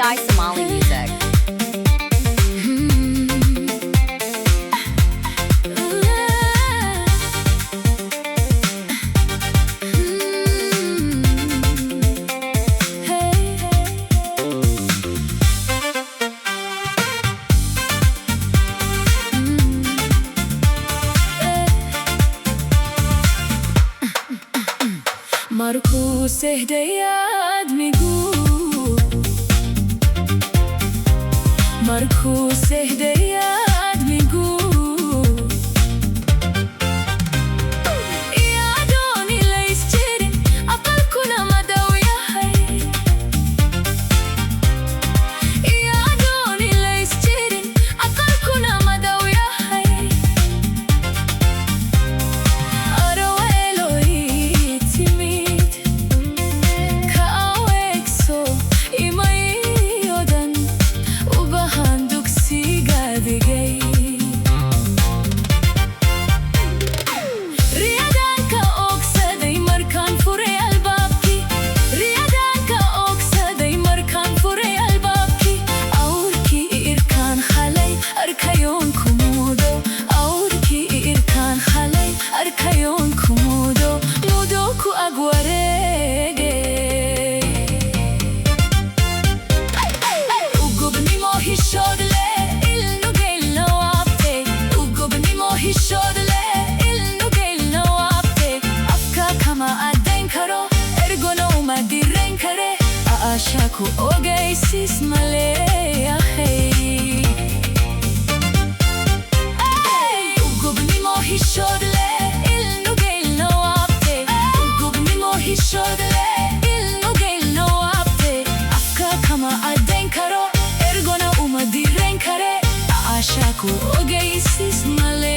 Leeyahay Somali music. مركوس هديات ميقول مركوس هديات ميقول يا دوني ليس جري أقل كنا مدوياهي يا دوني ليس جري أقل كنا مدوياهي Caashaqu Ogeysiis ma leeyahay gobnimo hishood leh ilnugeylna waabte gobnimo hishood leh ilnugeylna waabte afka kama caddayn karo ergona uma dirayn kare Caashaqu Ogeysiis ma leeyahay